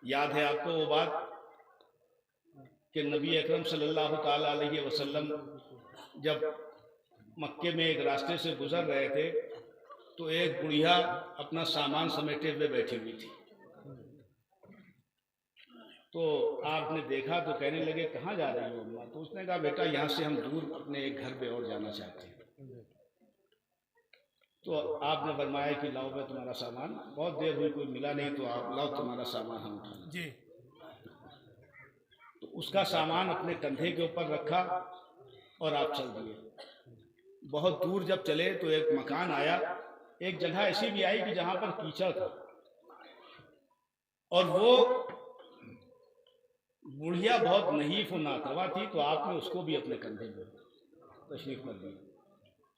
یاد ہے آپ کو وہ بات کہ نبی اکرم صلی اللہ تعالیٰ علیہ وسلم جب مکے میں ایک راستے سے گزر رہے تھے تو ایک بڑھیا اپنا سامان سمیٹے ہوئے بیٹھی ہوئی تھی. تو آپ نے دیکھا تو کہنے لگے کہاں جا رہی ہو اماں؟ تو اس نے کہا بیٹا یہاں سے ہم دور اپنے ایک گھر پہ اور جانا چاہتے ہیں. تو آپ نے فرمایا کہ لاؤ میں تمہارا سامان، بہت دیر ہوئی کوئی ملا نہیں تو آپ لاؤ تمہارا سامان ہم اٹھا لیں. تو اس کا سامان اپنے کندھے کے اوپر رکھا اور آپ چل دیے. بہت دور جب چلے تو ایک مکان آیا، ایک جگہ ایسی بھی آئی کہ جہاں پر کیچڑ تھا، اور وہ بڑھیا بہت نحیف و ناتوا تھی. تو آپ نے اس کو بھی اپنے کندھے میں تشریف کر دی،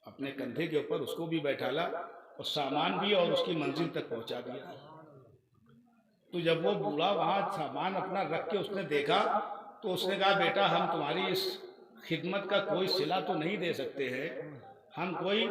اپنے کندھے کے اوپر اس کو بھی بیٹھالا اور سامان بھی اور اس کی منزل تک پہنچا دیا. تو جب وہ بوڑھا وہاں سامان اپنا رکھ کے اس نے دیکھا تو اس نے کہا بیٹا ہم تمہاری اس خدمت کا کوئی صلہ تو نہیں دے سکتے ہیں، ہم کوئی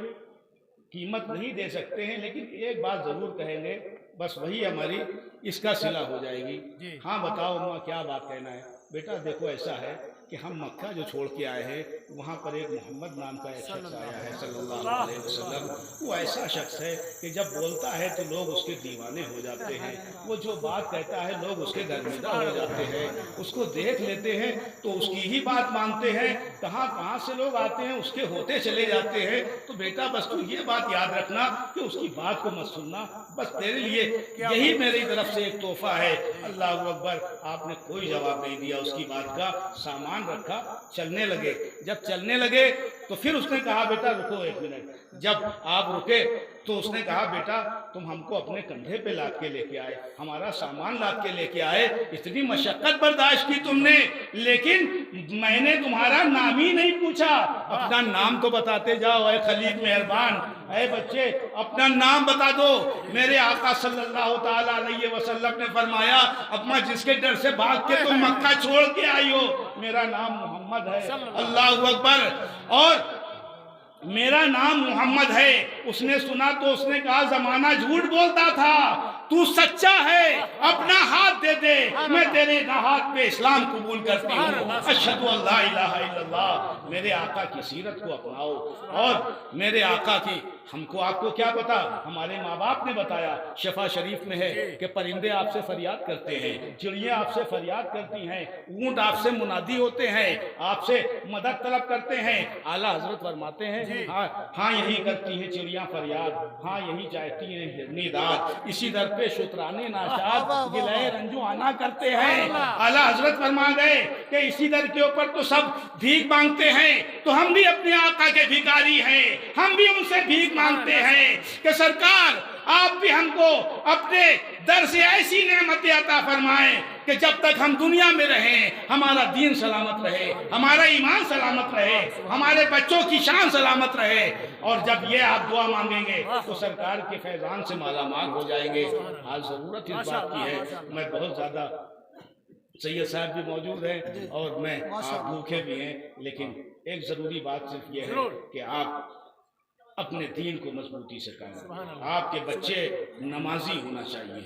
قیمت نہیں دے سکتے ہیں، لیکن ایک بات ضرور کہیں گے، بس وہی ہماری اس کا صلہ ہو جائے گی. ہاں بتاؤ اماں کیا بات کہنا ہے؟ بیٹا دیکھو ایسا ہے کہ ہم مکہ جو چھوڑ کے آئے ہیں وہاں پر ایک محمد نام کا ایک شخص آیا ہے صلی اللہ علیہ وسلم. وہ ایسا شخص ہے کہ جب بولتا ہے تو لوگ اس کے دیوانے ہو جاتے ہیں، وہ جو بات کہتا ہے لوگ اس کے گرمیدہ ہو جاتے ہیں، اس کو دیکھ لیتے ہیں تو اس کی ہی بات مانتے ہیں، کہاں کہاں سے لوگ آتے ہیں اس کے ہوتے چلے جاتے ہیں. تو بیٹا بس تو یہ بات یاد رکھنا کہ اس کی بات کو مت سننا، بس تیرے لیے یہی میری طرف سے ایک تحفہ ہے. اللہ اکبر. آپ نے کوئی جواب نہیں دیا اس کی بات کا، سامان رکھا، چلنے لگے. جب چلنے لگے تو پھر اس نے کہا بیٹا رکو ایک منٹ. جب آپ رکے تو اس نے کہا بیٹا تم ہم کو اپنے کندھے پہ لاد کے لے کے آئے، ہمارا سامان لاد کے لے کے آئے، اتنی مشقت برداشت کی تم نے، لیکن میں نے تمہارا نام ہی نہیں پوچھا. اپنا نام تو بتاتے جاؤ اے خلیل مہربان. اے بچے اپنا نام بتا دو. میرے آقا صلی اللہ تعالیٰ علیہ وسلم نے فرمایا اپنا جس کے ڈر سے بھاگ کے تم مکہ چھوڑ کے آئی ہو میرا نام محمد ہے. اللہ اکبر. اور میرا نام محمد ہے. اس نے سنا تو اس نے کہا زمانہ جھوٹ بولتا تھا، تو سچا ہے، اپنا ہاتھ دے دے، میں تیرے ہاتھ پہ اسلام قبول کرتی ہوں. اشہد ان لا الہ الا اللہ. میرے آقا کی سیرت کو اپناؤ اور میرے آقا کی. ہم کو آپ کو کیا پتا، ہمارے ماں باپ نے بتایا. شفا شریف میں ہے کہ پرندے آپ سے فریاد کرتے ہیں، چڑیاں آپ سے فریاد کرتی ہیں، اونٹ آپ سے منادی ہوتے ہیں، آپ سے مدد طلب کرتے ہیں. اعلیٰ حضرت فرماتے ہیں ہاں یہی کرتی ہیں چڑیاں فریاد، ہاں یہی چاہتی ہیں ہرنی داد، اسی در پہ شترانے ناشاد گلے رنجو آنا کرتے ہیں. اعلیٰ حضرت فرما گئے کہ اسی در کے اوپر تو سب بھیک مانگتے ہیں، تو ہم بھی اپنے آقا کے بھیکاری ہیں، ہم بھی ان سے بھیک مانگتے ہیں کہ سرکار آپ بھی ہم کو اپنے در سے ایسی نعمتیں عطا فرمائیں کہ جب تک ہم دنیا میں رہیں ہمارا دین سلامت رہے، ہمارا ایمان سلامت رہے، ہمارے بچوں کی شان سلامت رہے. اور جب یہ آپ دعا مانگیں گے تو سرکار کے فیضان سے مالا مال ہو جائیں گے. آج ضرورت اس بات کی ہے. میں بہت زیادہ سید صاحب بھی موجود ہیں اور میں آپ بھوکے بھی ہیں، لیکن ایک ضروری بات صرف یہ ہے کہ آپ اپنے دین کو مضبوطی سے کریں. آپ کے بچے نمازی ہونا چاہیے،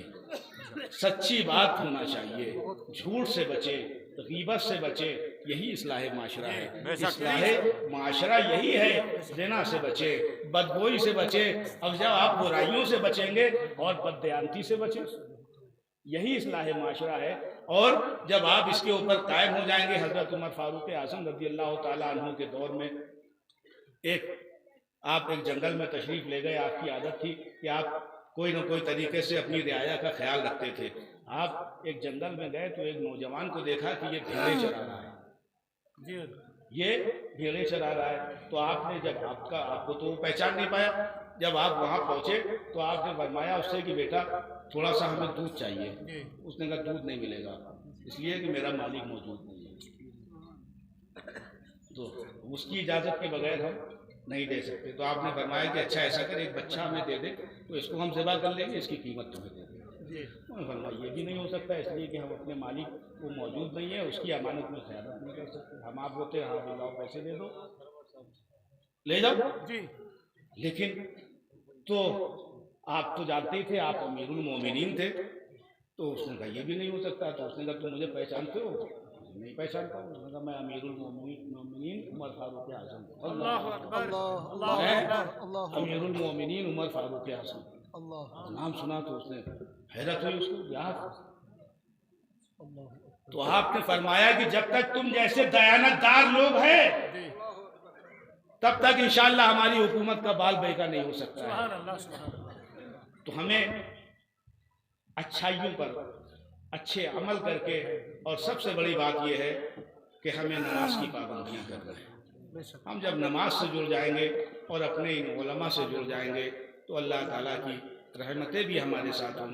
سچی بات ہونا چاہیے، جھوٹ سے بچے، غیبت سے بچے. یہی اصلاح معاشرہ ہے. اصلاح معاشرہ یہی ہے. زنا سے بچے، بدگوئی سے بچے. اب جب آپ برائیوں سے بچیں گے اور بددیانتی سے بچیں، یہی اصلاح معاشرہ ہے. اور جب آپ اس کے اوپر قائم ہو جائیں گے. حضرت عمر فاروق اعظم رضی اللہ تعالیٰ عنہ کے دور میں آپ ایک جنگل میں تشریف لے گئے. آپ کی عادت تھی کہ آپ کوئی نہ کوئی طریقے سے اپنی رعایا کا خیال رکھتے تھے. آپ ایک جنگل میں گئے تو ایک نوجوان کو دیکھا کہ یہ بھیڑیں چرا رہا ہے، یہ بھیڑیں چرا رہا ہے. تو آپ نے جب آپ کو تو وہ پہچان نہیں پایا. جب آپ وہاں پہنچے تو آپ نے فرمایا اس سے کہ بیٹا تھوڑا سا ہمیں دودھ چاہیے. اس نے کہا دودھ نہیں ملے گا، اس لیے کہ میرا مالک موجود نہیں ہے، تو اس کی اجازت کے بغیر ہم نہیں دے سکتے. تو آپ نے فرمایا کہ اچھا ایسا کر ایک بچہ ہمیں دے دے تو اس کو ہم ذبح کر لیں گے، اس کی قیمت تمہیں دے دیں گے. انہوں نے فرمایا یہ بھی نہیں ہو سکتا، اس لیے کہ ہم اپنے مالک وہ موجود نہیں ہے، اس کی امانت میں خیانت نہیں کر سکتے. ہم آپ ہوتے ہاں بھی لاؤ پیسے دے دو لے جاؤ. لیکن تو آپ تو جانتے ہی تھے، آپ امیر المومنین تھے. تو اس نے کہا یہ بھی نہیں ہو سکتا. تو اس نے کہا تم مجھے پہچانتے ہو؟ نہیں پہچانتا ہوں. اس نے کہا میں امیر المومنین عمر فاروق اعظم ہوں. اللہ اکبر، اللہ میں اکبر، امیر المومنین عمر فاروق اعظم. اللہ نام سنا تو اس نے حیرت ہوئی اس کو. یار اللہ تو آپ نے فرمایا کہ جب تک تم جیسے دیانت دار لوگ ہیں تب تک انشاءاللہ ہماری حکومت کا بال بیکا نہیں ہو سکتا ہے. سبحان اللہ، سبحان اللہ. تو ہمیں اچھائیوں پر اچھے عمل کر کے، اور سب سے بڑی بات یہ ہے کہ ہمیں نماز کی پابندیاں کرنا ہے. بے شک. ہم جب نماز سے جڑ جائیں گے اور اپنے ان علماء سے جڑ جائیں گے تو اللہ تعالیٰ کی رحمتیں بھی ہمارے ساتھ ہوں گی.